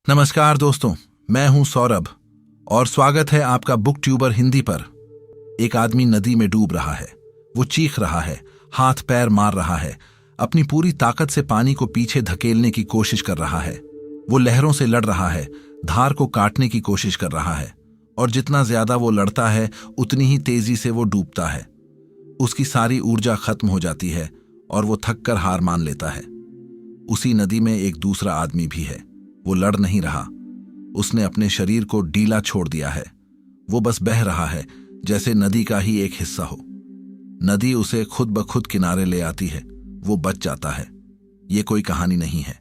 नमस्कार दोस्तों, मैं हूं सौरभ और स्वागत है आपका बुक ट्यूबर हिंदी पर। एक आदमी नदी में डूब रहा है। वो चीख रहा है, हाथ पैर मार रहा है, अपनी पूरी ताकत से पानी को पीछे धकेलने की कोशिश कर रहा है। वो लहरों से लड़ रहा है, धार को काटने की कोशिश कर रहा है, और जितना ज्यादा वो लड़ता है उतनी ही तेजी से वो डूबता है। उसकी सारी ऊर्जा खत्म हो जाती है और वो थक कर हार मान लेता है। उसी नदी में एक दूसरा आदमी भी है। वो लड़ नहीं रहा, उसने अपने शरीर को ढीला छोड़ दिया है। वो बस बह रहा है, जैसे नदी का ही एक हिस्सा हो। नदी उसे खुद ब खुद किनारे ले आती है, वो बच जाता है। ये कोई कहानी नहीं है,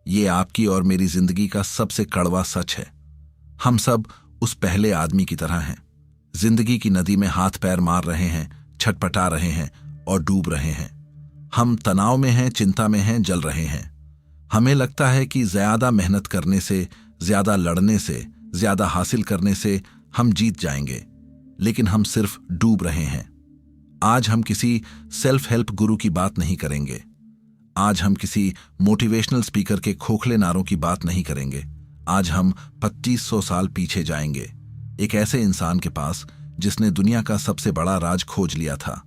ये आपकी और मेरी जिंदगी का सबसे कड़वा सच है। हम सब उस पहले आदमी की तरह हैं, जिंदगी की नदी में हाथ पैर मार रहे हैं, छटपटा रहे हैं और डूब रहे हैं। हम तनाव में हैं, चिंता में हैं, जल रहे हैं। हमें लगता है कि ज्यादा मेहनत करने से, ज्यादा लड़ने से, ज्यादा हासिल करने से हम जीत जाएंगे, लेकिन हम सिर्फ डूब रहे हैं। आज हम किसी सेल्फ हेल्प गुरु की बात नहीं करेंगे। आज हम किसी मोटिवेशनल स्पीकर के खोखले नारों की बात नहीं करेंगे। आज हम 2500 साल पीछे जाएंगे, एक ऐसे इंसान के पास जिसने दुनिया का सबसे बड़ा राज खोज लिया था।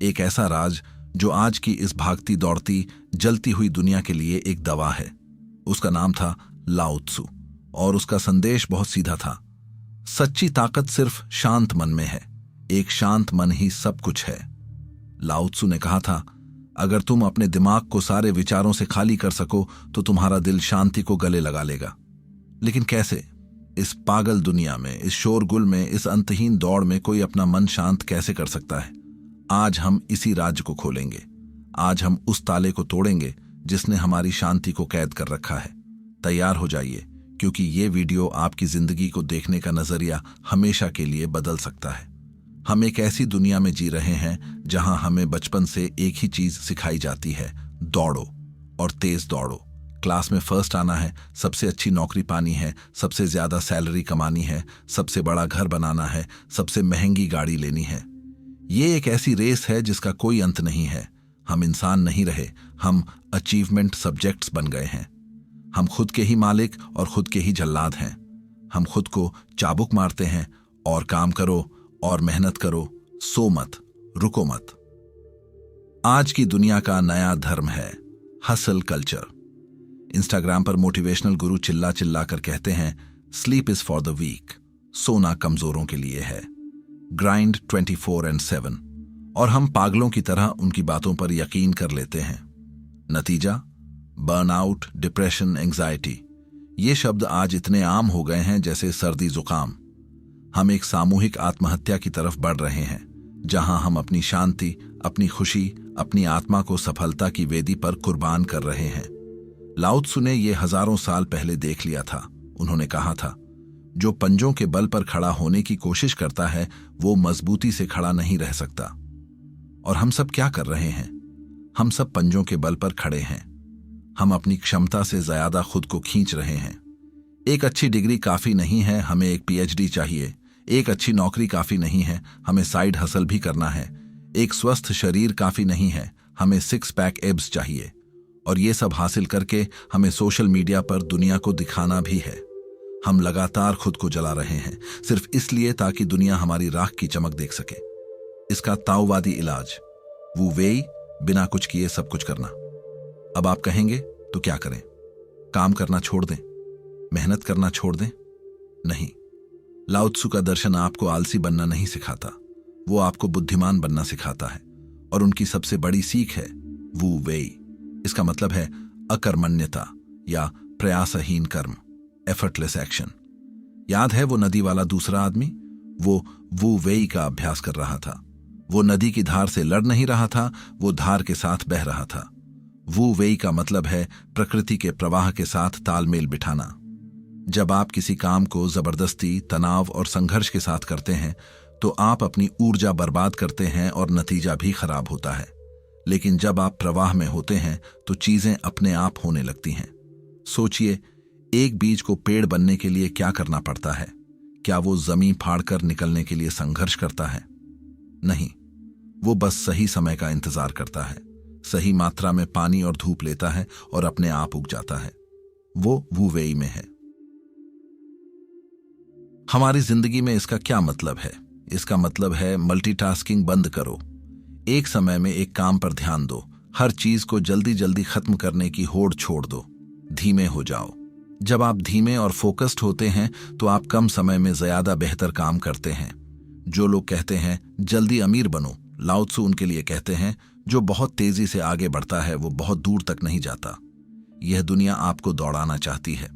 एक ऐसा राज जो आज की इस भागती दौड़ती जलती हुई दुनिया के लिए एक दवा है। उसका नाम था लाओ त्सु और उसका संदेश बहुत सीधा था। सच्ची ताकत सिर्फ शांत मन में है, एक शांत मन ही सब कुछ है। लाओ त्सु ने कहा था, अगर तुम अपने दिमाग को सारे विचारों से खाली कर सको तो तुम्हारा दिल शांति को गले लगा लेगा। लेकिन कैसे? इस पागल दुनिया में, इस शोरगुल में, इस अंतहीन दौड़ में कोई अपना मन शांत कैसे कर सकता है? आज हम इसी राज को खोलेंगे। आज हम उस ताले को तोड़ेंगे जिसने हमारी शांति को कैद कर रखा है। तैयार हो जाइए, क्योंकि ये वीडियो आपकी जिंदगी को देखने का नजरिया हमेशा के लिए बदल सकता है। हम एक ऐसी दुनिया में जी रहे हैं जहां हमें बचपन से एक ही चीज सिखाई जाती है, दौड़ो और तेज दौड़ो। क्लास में फर्स्ट आना है, सबसे अच्छी नौकरी पानी है, सबसे ज्यादा सैलरी कमानी है, सबसे बड़ा घर बनाना है, सबसे महंगी गाड़ी लेनी है। ये एक ऐसी रेस है जिसका कोई अंत नहीं है। हम इंसान नहीं रहे, हम अचीवमेंट सब्जेक्ट्स बन गए हैं। हम खुद के ही मालिक और खुद के ही जल्लाद हैं। हम खुद को चाबुक मारते हैं, और काम करो और मेहनत करो, सो मत, रुको मत। आज की दुनिया का नया धर्म है हसल कल्चर। इंस्टाग्राम पर मोटिवेशनल गुरु चिल्ला चिल्ला कर कहते हैं, sleep is for the weak, सोना कमजोरों के लिए है। ग्राइंड 24/7। और हम पागलों की तरह उनकी बातों पर यकीन कर लेते हैं। नतीजा, बर्नआउट, डिप्रेशन, एंजाइटी। ये शब्द आज इतने आम हो गए हैं जैसे सर्दी जुकाम। हम एक सामूहिक आत्महत्या की तरफ बढ़ रहे हैं, जहां हम अपनी शांति, अपनी खुशी, अपनी आत्मा को सफलता की वेदी पर कुर्बान कर रहे हैं। लाओ त्सु ने यह हजारों साल पहले देख लिया था। उन्होंने कहा था, जो पंजों के बल पर खड़ा होने की कोशिश करता है वो मजबूती से खड़ा नहीं रह सकता। और हम सब क्या कर रहे हैं? हम सब पंजों के बल पर खड़े हैं। हम अपनी क्षमता से ज्यादा खुद को खींच रहे हैं। एक अच्छी डिग्री काफी नहीं है, हमें एक पीएचडी चाहिए। एक अच्छी नौकरी काफी नहीं है, हमें साइड हसल भी करना है। एक स्वस्थ शरीर काफी नहीं है, हमें 6 पैक एब्स चाहिए। और ये सब हासिल करके हमें सोशल मीडिया पर दुनिया को दिखाना भी है। हम लगातार खुद को जला रहे हैं, सिर्फ इसलिए ताकि दुनिया हमारी राख की चमक देख सके। इसका ताओवादी इलाज, वू वेई, बिना कुछ किए सब कुछ करना। अब आप कहेंगे तो क्या करें? काम करना छोड़ दें? मेहनत करना छोड़ दें? नहीं, लाओ त्सु का दर्शन आपको आलसी बनना नहीं सिखाता, वो आपको बुद्धिमान बनना सिखाता है। और उनकी सबसे बड़ी सीख है वू वेई। इसका मतलब है अकर्मण्यता या प्रयासहीन कर्म, एफर्टलेस एक्शन। याद है वो नदी वाला दूसरा आदमी? वो वू वेई का अभ्यास कर रहा था। वो नदी की धार से लड़ नहीं रहा था, वो धार के साथ बह रहा था। वू वेई का मतलब है प्रकृति के प्रवाह के साथ तालमेल बिठाना। जब आप किसी काम को जबरदस्ती, तनाव और संघर्ष के साथ करते हैं तो आप अपनी ऊर्जा बर्बाद करते हैं और नतीजा भी खराब होता है। लेकिन जब आप प्रवाह में होते हैं तो चीजें अपने आप होने लगती हैं। सोचिए, एक बीज को पेड़ बनने के लिए क्या करना पड़ता है? क्या वो जमीन फाड़कर निकलने के लिए संघर्ष करता है? नहीं, वो बस सही समय का इंतजार करता है, सही मात्रा में पानी और धूप लेता है और अपने आप उग जाता है। वो वू वेई में है। हमारी जिंदगी में इसका क्या मतलब है? इसका मतलब है मल्टीटास्किंग बंद करो। एक समय में एक काम पर ध्यान दो। हर चीज को जल्दी जल्दी खत्म करने की होड़ छोड़ दो। धीमे हो जाओ। जब आप धीमे और फोकस्ड होते हैं तो आप कम समय में ज्यादा बेहतर काम करते हैं। जो लोग कहते हैं जल्दी अमीर बनो, लाओ त्सु उनके लिए कहते हैं जो बहुत तेजी से आगे बढ़ता है वो बहुत दूर तक नहीं जाता। यह दुनिया आपको दौड़ाना चाहती है।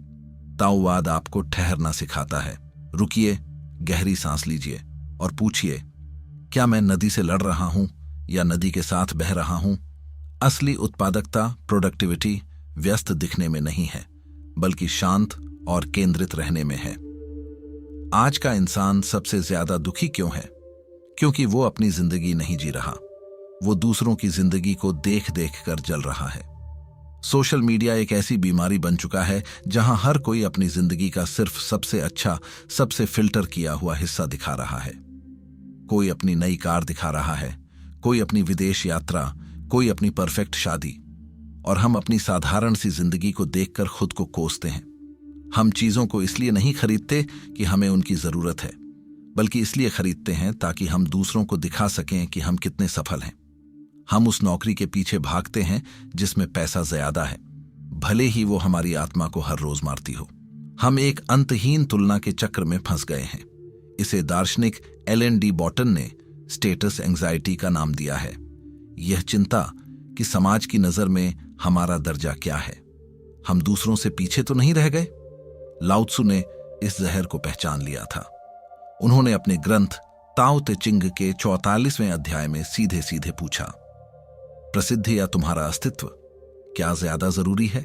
ताओवाद आपको ठहरना सिखाता है। रुकिए, गहरी सांस लीजिए और पूछिए, क्या मैं नदी से लड़ रहा हूं या नदी के साथ बह रहा हूं? असली उत्पादकता, प्रोडक्टिविटी व्यस्त दिखने में नहीं है, बल्कि शांत और केंद्रित रहने में है। आज का इंसान सबसे ज्यादा दुखी क्यों है? क्योंकि वो अपनी जिंदगी नहीं जी रहा, वो दूसरों की जिंदगी को देख देख कर जल रहा है। सोशल मीडिया एक ऐसी बीमारी बन चुका है जहां हर कोई अपनी जिंदगी का सिर्फ सबसे अच्छा, सबसे फिल्टर किया हुआ हिस्सा दिखा रहा है। कोई अपनी नई कार दिखा रहा है, कोई अपनी विदेश यात्रा, कोई अपनी परफेक्ट शादी, और हम अपनी साधारण सी जिंदगी को देखकर खुद को कोसते हैं। हम चीजों को इसलिए नहीं खरीदते कि हमें उनकी जरूरत है, बल्कि इसलिए खरीदते हैं ताकि हम दूसरों को दिखा सकें कि हम कितने सफल हैं। हम उस नौकरी के पीछे भागते हैं जिसमें पैसा ज्यादा है, भले ही वो हमारी आत्मा को हर रोज मारती हो। हम एक अंतहीन तुलना के चक्र में फंस गए हैं। इसे दार्शनिक एलन बॉटन ने स्टेटस एंजाइटी का नाम दिया है। यह चिंता कि समाज की नजर में हमारा दर्जा क्या है। हम दूसरों से पीछे तो नहीं रह गए? लाओ त्सु ने इस जहर को पहचान लिया था। उन्होंने अपने ग्रंथ ताओ ते चिंग के 44वें अध्याय में सीधे सीधे पूछा, प्रसिद्धि या तुम्हारा अस्तित्व, क्या ज्यादा जरूरी है?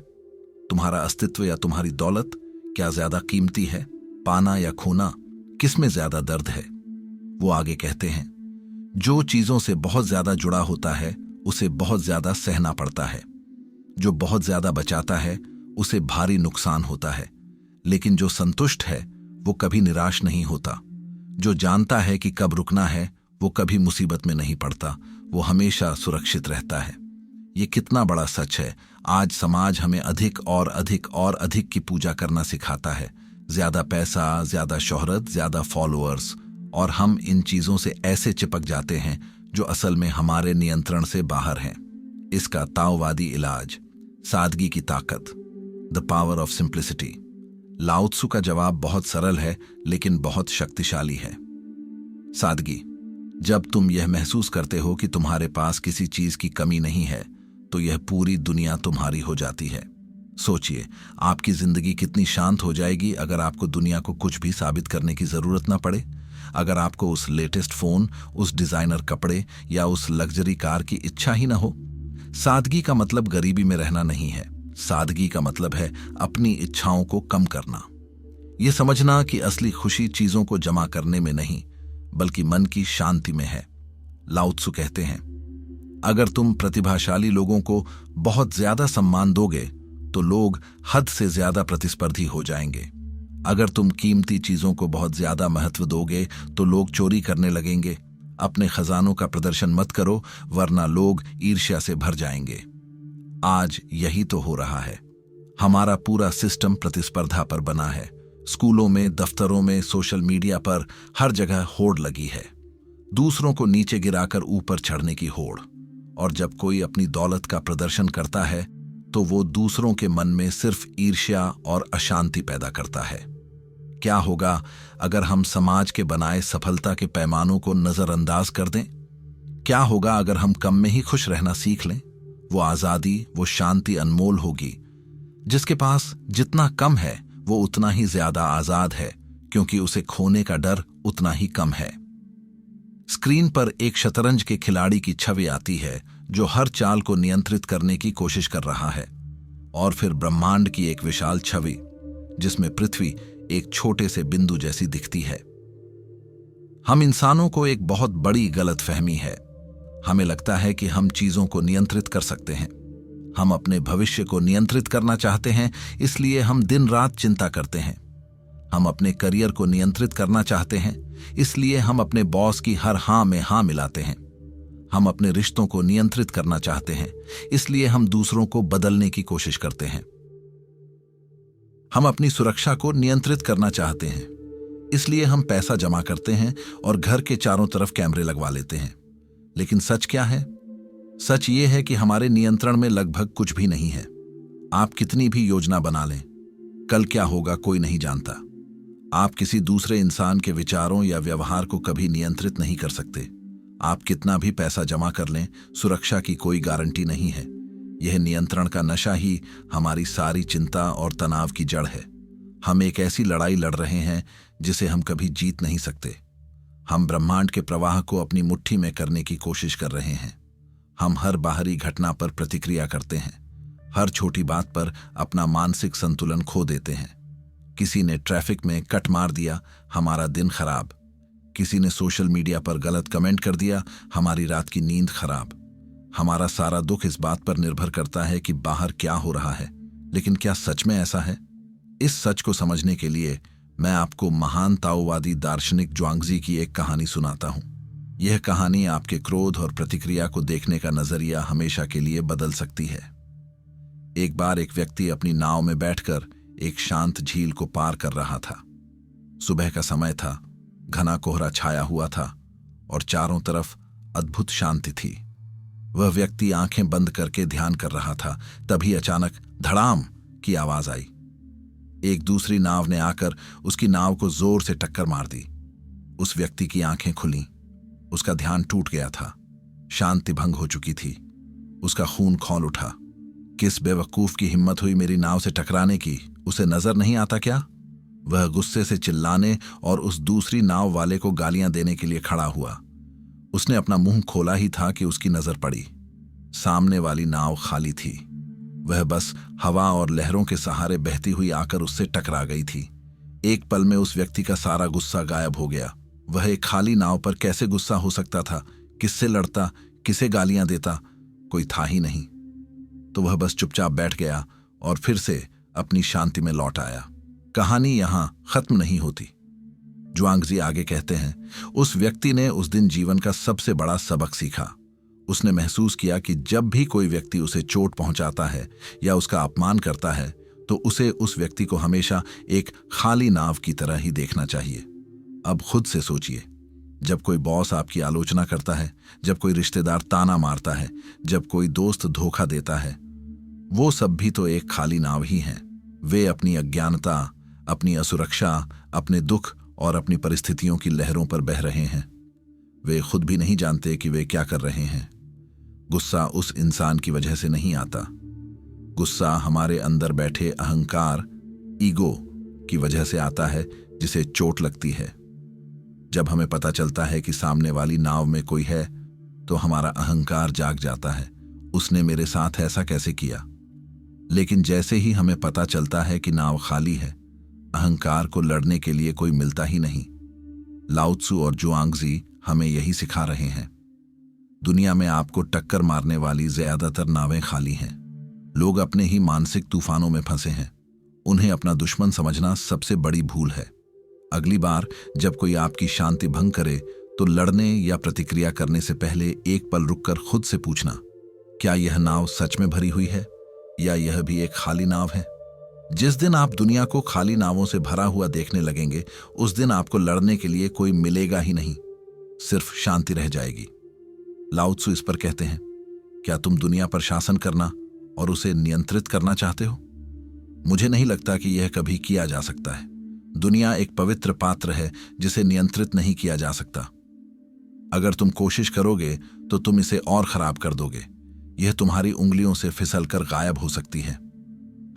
तुम्हारा अस्तित्व या तुम्हारी दौलत क्या ज्यादा कीमती है? पाना या खोना, किसमें ज्यादा दर्द है? वो आगे कहते हैं, जो चीजों से बहुत ज्यादा जुड़ा होता है उसे बहुत ज्यादा सहना पड़ता है। जो बहुत ज्यादा बचाता है उसे भारी नुकसान होता है, लेकिन जो संतुष्ट है वो कभी निराश नहीं होता। जो जानता है कि कब रुकना है वो कभी मुसीबत में नहीं पड़ता, वो हमेशा सुरक्षित रहता है। ये कितना बड़ा सच है। आज समाज हमें अधिक और अधिक और अधिक की पूजा करना सिखाता है। ज्यादा पैसा, ज्यादा शोहरत, ज्यादा फॉलोअर्स, और हम इन चीजों से ऐसे चिपक जाते हैं जो असल में हमारे नियंत्रण से बाहर हैं। इसका ताओवादी इलाज, सादगी की ताकत, द पावर ऑफ सिंप्लिसिटी। लाओ त्सु का जवाब बहुत सरल है लेकिन बहुत शक्तिशाली है। सादगी। जब तुम यह महसूस करते हो कि तुम्हारे पास किसी चीज की कमी नहीं है तो यह पूरी दुनिया तुम्हारी हो जाती है। सोचिए, आपकी जिंदगी कितनी शांत हो जाएगी अगर आपको दुनिया को कुछ भी साबित करने की जरूरत ना पड़े। अगर आपको उस लेटेस्ट फोन, उस डिजाइनर कपड़े या उस लग्जरी कार की इच्छा ही ना हो। सादगी का मतलब गरीबी में रहना नहीं है। सादगी का मतलब है अपनी इच्छाओं को कम करना। यह समझना कि असली खुशी चीजों को जमा करने में नहीं बल्कि मन की शांति में है। लाओ त्सु कहते हैं, अगर तुम प्रतिभाशाली लोगों को बहुत ज्यादा सम्मान दोगे तो लोग हद से ज्यादा प्रतिस्पर्धी हो जाएंगे। अगर तुम कीमती चीजों को बहुत ज्यादा महत्व दोगे तो लोग चोरी करने लगेंगे। अपने खजानों का प्रदर्शन मत करो, वरना लोग ईर्ष्या से भर जाएंगे। आज यही तो हो रहा है। हमारा पूरा सिस्टम प्रतिस्पर्धा पर बना है। स्कूलों में, दफ्तरों में, सोशल मीडिया पर, हर जगह होड़ लगी है। दूसरों को नीचे गिराकर ऊपर चढ़ने की होड़। और जब कोई अपनी दौलत का प्रदर्शन करता है तो वो दूसरों के मन में सिर्फ ईर्ष्या और अशांति पैदा करता है। क्या होगा अगर हम समाज के बनाए सफलता के पैमानों को नजरअंदाज कर दें? क्या होगा अगर हम कम में ही खुश रहना सीख लें? वो आजादी, वो शांति अनमोल होगी। जिसके पास जितना कम है वो उतना ही ज्यादा आजाद है, क्योंकि उसे खोने का डर उतना ही कम है। स्क्रीन पर एक शतरंज के खिलाड़ी की छवि आती है जो हर चाल को नियंत्रित करने की कोशिश कर रहा है, और फिर ब्रह्मांड की एक विशाल छवि जिसमें पृथ्वी एक छोटे से बिंदु जैसी दिखती है। हम इंसानों को एक बहुत बड़ी गलतफहमी है। हमें लगता है कि हम चीजों को नियंत्रित कर सकते हैं। हम अपने भविष्य को नियंत्रित करना चाहते हैं, इसलिए हम दिन रात चिंता करते हैं। हम अपने करियर को नियंत्रित करना चाहते हैं, इसलिए हम अपने बॉस की हर हाँ में हाँ मिलाते हैं। हम अपने रिश्तों को नियंत्रित करना चाहते हैं, इसलिए हम दूसरों को बदलने की कोशिश करते हैं। हम अपनी सुरक्षा को नियंत्रित करना चाहते हैं, इसलिए हम पैसा जमा करते हैं और घर के चारों तरफ कैमरे लगवा लेते हैं। लेकिन सच क्या है? सच ये है कि हमारे नियंत्रण में लगभग कुछ भी नहीं है। आप कितनी भी योजना बना लें, कल क्या होगा कोई नहीं जानता। आप किसी दूसरे इंसान के विचारों या व्यवहार को कभी नियंत्रित नहीं कर सकते। आप कितना भी पैसा जमा कर लें, सुरक्षा की कोई गारंटी नहीं है। यह नियंत्रण का नशा ही हमारी सारी चिंता और तनाव की जड़ है। हम एक ऐसी लड़ाई लड़ रहे हैं जिसे हम कभी जीत नहीं सकते। हम ब्रह्मांड के प्रवाह को अपनी मुट्ठी में करने की कोशिश कर रहे हैं। हम हर बाहरी घटना पर प्रतिक्रिया करते हैं। हर छोटी बात पर अपना मानसिक संतुलन खो देते हैं। किसी ने ट्रैफिक में कट मार दिया, हमारा दिन खराब। किसी ने सोशल मीडिया पर गलत कमेंट कर दिया, हमारी रात की नींद खराब। हमारा सारा दुख इस बात पर निर्भर करता है कि बाहर क्या हो रहा है। लेकिन क्या सच में ऐसा है? इस सच को समझने के लिए मैं आपको महान ताओवादी दार्शनिक ज्वांगजी की एक कहानी सुनाता हूं। यह कहानी आपके क्रोध और प्रतिक्रिया को देखने का नजरिया हमेशा के लिए बदल सकती है। एक बार एक व्यक्ति अपनी नाव में बैठकर एक शांत झील को पार कर रहा था। सुबह का समय था, घना कोहरा छाया हुआ था और चारों तरफ अद्भुत शांति थी। वह व्यक्ति आंखें बंद करके ध्यान कर रहा था। तभी अचानक धड़ाम की आवाज आई। एक दूसरी नाव ने आकर उसकी नाव को जोर से टक्कर मार दी। उस व्यक्ति की आंखें खुलीं। उसका ध्यान टूट गया था। शांति भंग हो चुकी थी। उसका खून खौल उठा। किस बेवकूफ की हिम्मत हुई मेरी नाव से टकराने की? उसे नजर नहीं आता क्या? वह गुस्से से चिल्लाने और उस दूसरी नाव वाले को गालियां देने के लिए खड़ा हुआ। उसने अपना मुंह खोला ही था कि उसकी नजर पड़ी। सामने वाली नाव खाली थी। वह बस हवा और लहरों के सहारे बहती हुई आकर उससे टकरा गई थी। एक पल में उस व्यक्ति का सारा गुस्सा गायब हो गया। वह एक खाली नाव पर कैसे गुस्सा हो सकता था? किससे लड़ता, किसे गालियां देता? कोई था ही नहीं। तो वह बस चुपचाप बैठ गया और फिर से अपनी शांति में लौट आया। कहानी यहां खत्म नहीं होती। ज्वांगजी आगे कहते हैं, उस व्यक्ति ने उस दिन जीवन का सबसे बड़ा सबक सीखा। उसने महसूस किया कि जब भी कोई व्यक्ति उसे चोट पहुंचाता है या उसका अपमान करता है तो उसे उस व्यक्ति को हमेशा एक खाली नाव की तरह ही देखना चाहिए। अब खुद से सोचिए, जब कोई बॉस आपकी आलोचना करता है, जब कोई रिश्तेदार ताना मारता है, जब कोई दोस्त धोखा देता है, वो सब भी तो एक खाली नाव ही हैं। वे अपनी अज्ञानता, अपनी असुरक्षा, अपने दुख और अपनी परिस्थितियों की लहरों पर बह रहे हैं। वे खुद भी नहीं जानते कि वे क्या कर रहे हैं। गुस्सा उस इंसान की वजह से नहीं आता। गुस्सा हमारे अंदर बैठे अहंकार, ईगो की वजह से आता है, जिसे चोट लगती है। जब हमें पता चलता है कि सामने वाली नाव में कोई है तो हमारा अहंकार जाग जाता है, उसने मेरे साथ ऐसा कैसे किया। लेकिन जैसे ही हमें पता चलता है कि नाव खाली है, अहंकार को लड़ने के लिए कोई मिलता ही नहीं। लाओ त्सु और जुआंगजी हमें यही सिखा रहे हैं। दुनिया में आपको टक्कर मारने वाली ज्यादातर नावें खाली हैं। लोग अपने ही मानसिक तूफानों में फंसे हैं। उन्हें अपना दुश्मन समझना सबसे बड़ी भूल है। अगली बार जब कोई आपकी शांति भंग करे तो लड़ने या प्रतिक्रिया करने से पहले एक पल रुककर खुद से पूछना, क्या यह नाव सच में भरी हुई है या यह भी एक खाली नाव है? जिस दिन आप दुनिया को खाली नावों से भरा हुआ देखने लगेंगे, उस दिन आपको लड़ने के लिए कोई मिलेगा ही नहीं, सिर्फ शांति रह जाएगी। लाओ त्सु इस पर कहते हैं, क्या तुम दुनिया पर शासन करना और उसे नियंत्रित करना चाहते हो? मुझे नहीं लगता कि यह कभी किया जा सकता है। दुनिया एक पवित्र पात्र है जिसे नियंत्रित नहीं किया जा सकता। अगर तुम कोशिश करोगे तो तुम इसे और खराब कर दोगे। यह तुम्हारी उंगलियों से फिसलकर गायब हो सकती है।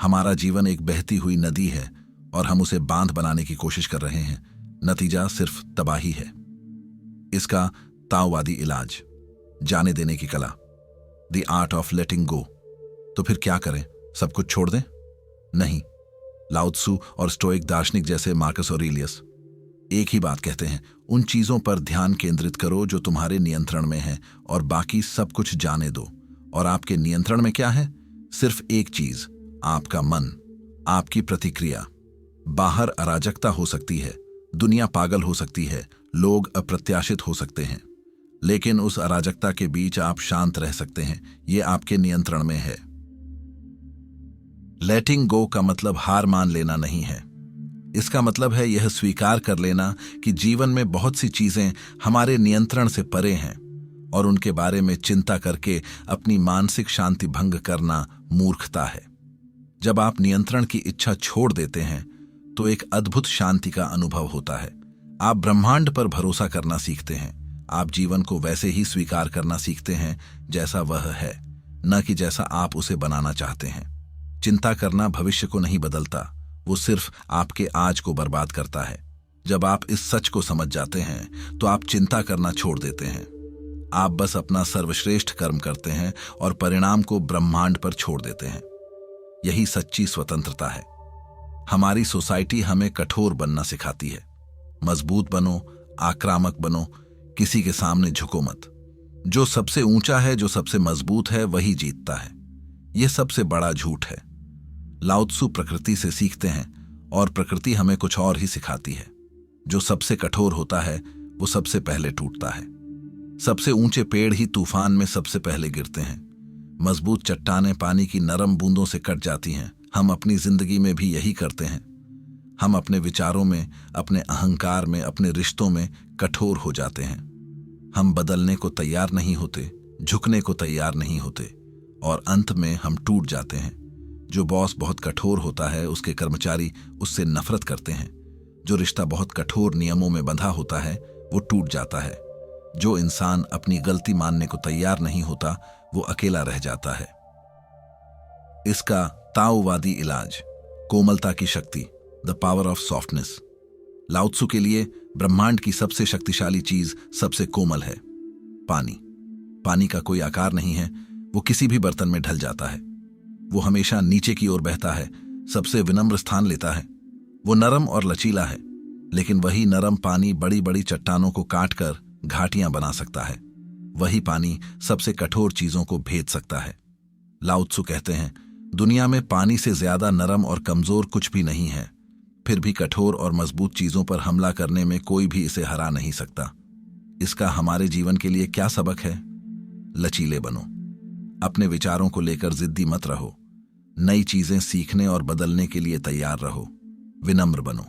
हमारा जीवन एक बहती हुई नदी है और हम उसे बांध बनाने की कोशिश कर रहे हैं। नतीजा सिर्फ तबाही है। इसका ताओवादी इलाज, जाने देने की कला, द आर्ट ऑफ लेटिंग गो। तो फिर क्या करें? सब कुछ छोड़ दें? नहीं। लाओ त्सु और स्टोइक दार्शनिक जैसे मार्कस ऑरेलियस एक ही बात कहते हैं, उन चीजों पर ध्यान केंद्रित करो जो तुम्हारे नियंत्रण में है और बाकी सब कुछ जाने दो। और आपके नियंत्रण में क्या है? सिर्फ एक चीज, आपका मन, आपकी प्रतिक्रिया। बाहर अराजकता हो सकती है, दुनिया पागल हो सकती है, लोग अप्रत्याशित हो सकते हैं, लेकिन उस अराजकता के बीच आप शांत रह सकते हैं। यह आपके नियंत्रण में है। लेटिंग गो का मतलब हार मान लेना नहीं है। इसका मतलब है यह स्वीकार कर लेना कि जीवन में बहुत सी चीजें हमारे नियंत्रण से परे हैं और उनके बारे में चिंता करके अपनी मानसिक शांति भंग करना मूर्खता है। जब आप नियंत्रण की इच्छा छोड़ देते हैं तो एक अद्भुत शांति का अनुभव होता है। आप ब्रह्मांड पर भरोसा करना सीखते हैं। आप जीवन को वैसे ही स्वीकार करना सीखते हैं जैसा वह है, न कि जैसा आप उसे बनाना चाहते हैं। चिंता करना भविष्य को नहीं बदलता, वो सिर्फ आपके आज को बर्बाद करता है। जब आप इस सच को समझ जाते हैं तो आप चिंता करना छोड़ देते हैं। आप बस अपना सर्वश्रेष्ठ कर्म करते हैं और परिणाम को ब्रह्मांड पर छोड़ देते हैं। यही सच्ची स्वतंत्रता है। हमारी सोसाइटी हमें कठोर बनना सिखाती है। मजबूत बनो, आक्रामक बनो, किसी के सामने झुको मत। जो सबसे ऊंचा है, जो सबसे मजबूत है, वही जीतता है। यह सबसे बड़ा झूठ है। लाओ त्सु प्रकृति से सीखते हैं और प्रकृति हमें कुछ और ही सिखाती है। जो सबसे कठोर होता है वो सबसे पहले टूटता है। सबसे ऊंचे पेड़ ही तूफान में सबसे पहले गिरते हैं। मजबूत चट्टानें पानी की नरम बूंदों से कट जाती हैं। हम अपनी जिंदगी में भी यही करते हैं। हम अपने विचारों में, अपने अहंकार में, अपने रिश्तों में कठोर हो जाते हैं। हम बदलने को तैयार नहीं होते, झुकने को तैयार नहीं होते और अंत में हम टूट जाते हैं। जो बॉस बहुत कठोर होता है उसके कर्मचारी उससे नफरत करते हैं। जो रिश्ता बहुत कठोर नियमों में बंधा होता है वो टूट जाता है। जो इंसान अपनी गलती मानने को तैयार नहीं होता वो अकेला रह जाता है। इसका ताओवादी इलाज, कोमलता की शक्ति, द पावर ऑफ सॉफ्टनेस। लाओ त्सु के लिए ब्रह्मांड की सबसे शक्तिशाली चीज सबसे कोमल है, पानी। पानी का कोई आकार नहीं है, वो किसी भी बर्तन में ढल जाता है। वो हमेशा नीचे की ओर बहता है, सबसे विनम्र स्थान लेता है। वो नरम और लचीला है, लेकिन वही नरम पानी बड़ी बड़ी चट्टानों को काटकर घाटियां बना सकता है। वही पानी सबसे कठोर चीजों को भेद सकता है। लाओ त्सु कहते हैं, दुनिया में पानी से ज्यादा नरम और कमजोर कुछ भी नहीं है। फिर भी कठोर और मजबूत चीजों पर हमला करने में कोई भी इसे हरा नहीं सकता। इसका हमारे जीवन के लिए क्या सबक है? लचीले बनो। अपने विचारों को लेकर जिद्दी मत रहो। नई चीजें सीखने और बदलने के लिए तैयार रहो। विनम्र बनो।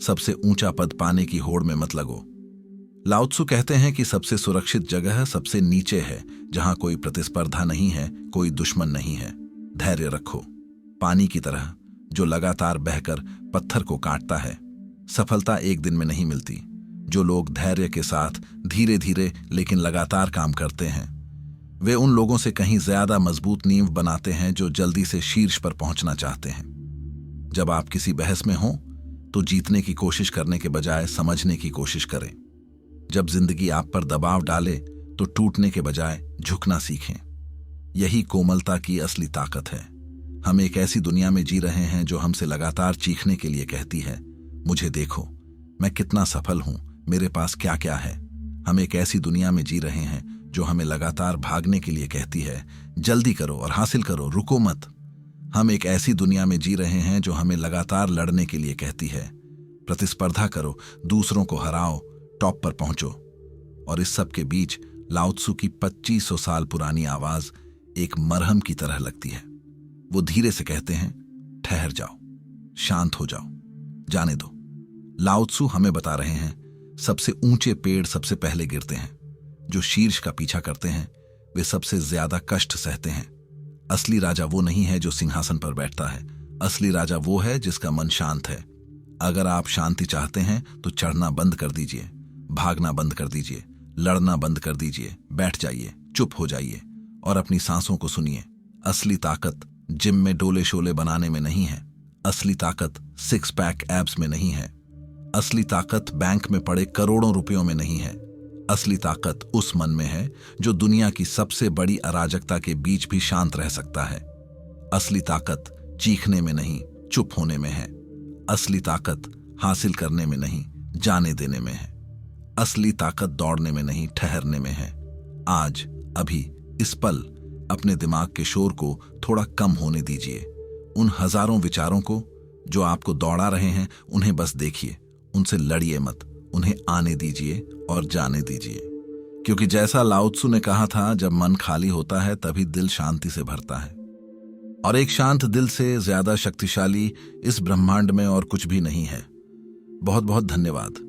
सबसे ऊंचा पद पाने की होड़ में मत लगो। लाओ त्सु कहते हैं कि सबसे सुरक्षित जगह सबसे नीचे है, जहां कोई प्रतिस्पर्धा नहीं है, कोई दुश्मन नहीं है। धैर्य रखो। पानी की तरह जो लगातार बहकर पत्थर को काटता है। सफलता एक दिन में नहीं मिलती। जो लोग धैर्य के साथ धीरे धीरे लेकिन लगातार काम करते हैं, वे उन लोगों से कहीं ज्यादा मजबूत नींव बनाते हैं जो जल्दी से शीर्ष पर पहुंचना चाहते हैं। जब आप किसी बहस में हों तो जीतने की कोशिश करने के बजाय समझने की कोशिश करें। जब जिंदगी आप पर दबाव डाले तो टूटने के बजाय झुकना सीखें। यही कोमलता की असली ताकत है। हम एक ऐसी दुनिया में जी रहे हैं जो हमसे लगातार चीखने के लिए कहती है, मुझे देखो, मैं कितना सफल हूं, मेरे पास क्या क्या है। हम एक ऐसी दुनिया में जी रहे हैं जो हमें लगातार भागने के लिए कहती है, जल्दी करो और हासिल करो, रुको मत। हम एक ऐसी दुनिया में जी रहे हैं जो हमें लगातार लड़ने के लिए कहती है, प्रतिस्पर्धा करो, दूसरों को हराओ, टॉप पर पहुंचो। और इस सब के बीच लाओ त्सु की 2500 साल पुरानी आवाज एक मरहम की तरह लगती है। वो धीरे से कहते हैं, ठहर जाओ, शांत हो जाओ, जाने दो। लाओ त्सु हमें बता रहे हैं, सबसे ऊंचे पेड़ सबसे पहले गिरते हैं। जो शीर्ष का पीछा करते हैं वे सबसे ज्यादा कष्ट सहते हैं। असली राजा वो नहीं है जो सिंहासन पर बैठता है। असली राजा वो है जिसका मन शांत है। अगर आप शांति चाहते हैं तो चढ़ना बंद कर दीजिए, भागना बंद कर दीजिए, लड़ना बंद कर दीजिए, बैठ जाइए, चुप हो जाइए और अपनी सांसों को सुनिए। असली ताकत जिम में डोले शोले बनाने में नहीं है। असली ताकत सिक्स पैक एब्स में नहीं है। असली ताकत बैंक में पड़े करोड़ों रुपयों में नहीं है। असली ताकत उस मन में है जो दुनिया की सबसे बड़ी अराजकता के बीच भी शांत रह सकता है। असली ताकत चीखने में नहीं, चुप होने में है। असली ताकत हासिल करने में नहीं, जाने देने में है। असली ताकत दौड़ने में नहीं, ठहरने में है। आज, अभी, इस पल अपने दिमाग के शोर को थोड़ा कम होने दीजिए। उन हजारों विचारों को जो आपको दौड़ा रहे हैं, उन्हें बस देखिए, उनसे लड़िए मत, उन्हें आने दीजिए और जाने दीजिए। क्योंकि जैसा लाओ त्सु ने कहा था, जब मन खाली होता है तभी दिल शांति से भरता है। और एक शांत दिल से ज्यादा शक्तिशाली इस ब्रह्मांड में और कुछ भी नहीं है। बहुत बहुत धन्यवाद।